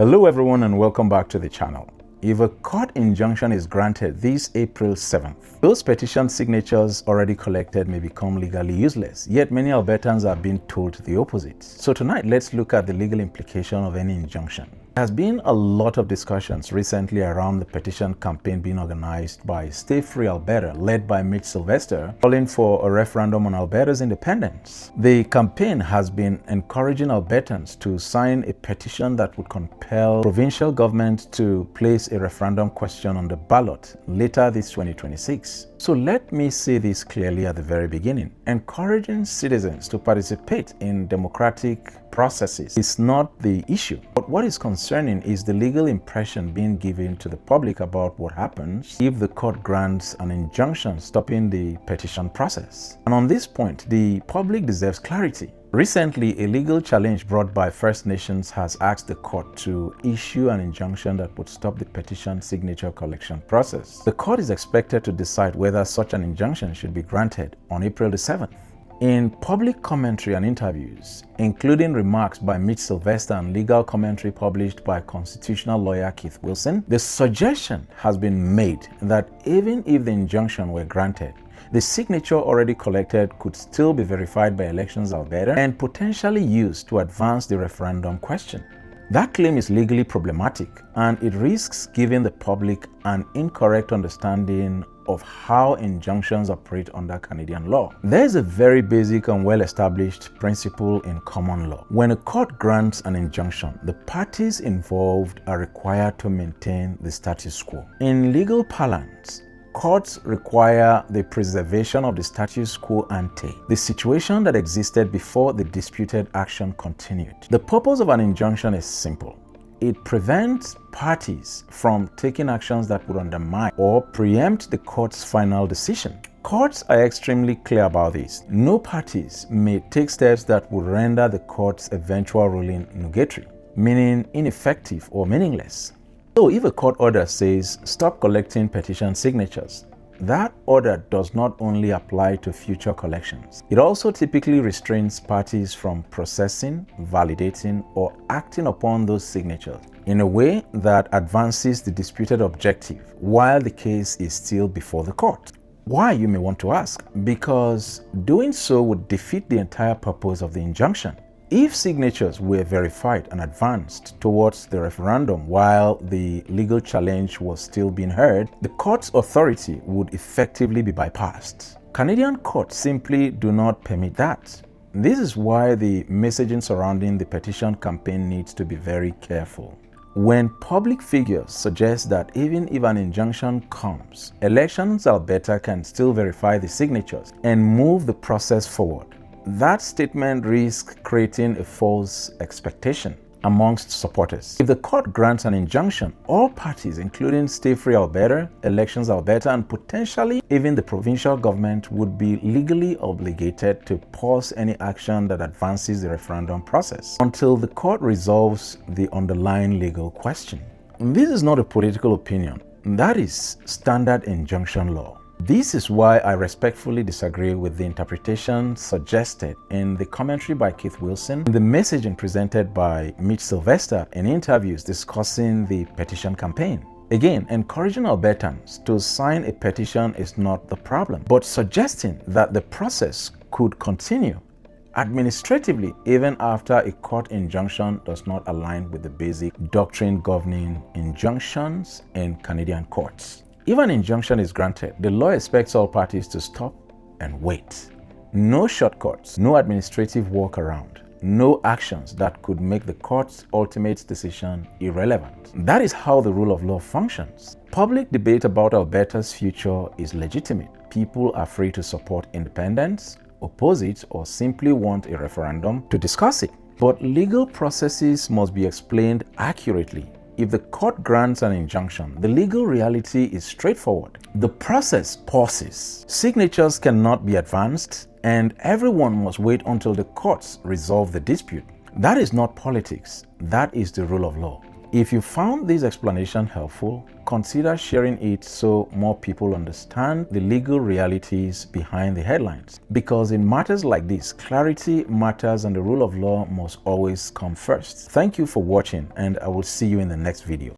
Hello everyone and welcome back to the channel. If a court injunction is granted this April 7th, those petition signatures already collected may become legally useless, yet many Albertans are being told the opposite. So tonight, let's look at the legal implication of any injunction. There has been a lot of discussions recently around the petition campaign being organized by Stay Free Alberta, led by Mitch Sylvester, calling for a referendum on Alberta's independence. The campaign has been encouraging Albertans to sign a petition that would compel provincial government to place a referendum question on the ballot later this 2026. So let me say this clearly at the very beginning. Encouraging citizens to participate in democratic processes is not the issue. But what is concerning is the legal impression being given to the public about what happens if the court grants an injunction stopping the petition process. And on this point, the public deserves clarity. Recently, a legal challenge brought by First Nations has asked the court to issue an injunction that would stop the petition signature collection process. The court is expected to decide whether such an injunction should be granted on April the 7th. In public commentary and interviews, including remarks by Mitch Sylvester and legal commentary published by constitutional lawyer Keith Wilson, the suggestion has been made that even if the injunction were granted, the signature already collected could still be verified by Elections Alberta and potentially used to advance the referendum question. That claim is legally problematic and it risks giving the public an incorrect understanding of how injunctions operate under Canadian law. There is a very basic and well-established principle in common law. When a court grants an injunction, the parties involved are required to maintain the status quo. In legal parlance, courts require the preservation of the status quo ante, the situation that existed before the disputed action continued. The purpose of an injunction is simple. It prevents parties from taking actions that would undermine or preempt the court's final decision. Courts are extremely clear about this. No parties may take steps that would render the court's eventual ruling nugatory, meaning ineffective or meaningless. So if a court order says stop collecting petition signatures, that order does not only apply to future collections. It also typically restrains parties from processing, validating, or acting upon those signatures in a way that advances the disputed objective while the case is still before the court. Why, you may want to ask? Because doing so would defeat the entire purpose of the injunction. If signatures were verified and advanced towards the referendum while the legal challenge was still being heard, the court's authority would effectively be bypassed. Canadian courts simply do not permit that. This is why the messaging surrounding the petition campaign needs to be very careful. When public figures suggest that even if an injunction comes, Elections Alberta can still verify the signatures and move the process forward, that statement risks creating a false expectation amongst supporters. If the court grants an injunction, all parties, including Stay Free Alberta, Elections Alberta, and potentially even the provincial government, would be legally obligated to pause any action that advances the referendum process until the court resolves the underlying legal question. This is not a political opinion. That is standard injunction law. This is why I respectfully disagree with the interpretation suggested in the commentary by Keith Wilson, in the messaging presented by Mitch Sylvester in interviews discussing the petition campaign. Again, encouraging Albertans to sign a petition is not the problem, but suggesting that the process could continue administratively even after a court injunction does not align with the basic doctrine governing injunctions in Canadian courts. If an injunction is granted, the law expects all parties to stop and wait. No shortcuts, no administrative workaround, no actions that could make the court's ultimate decision irrelevant. That is how the rule of law functions. Public debate about Alberta's future is legitimate. People are free to support independence, oppose it, or simply want a referendum to discuss it. But legal processes must be explained accurately. If the court grants an injunction, the legal reality is straightforward. The process pauses. Signatures cannot be advanced, and everyone must wait until the courts resolve the dispute. That is not politics. That is the rule of law. If you found this explanation helpful, consider sharing it so more people understand the legal realities behind the headlines. Because in matters like this, clarity matters and the rule of law must always come first. Thank you for watching, and I will see you in the next video.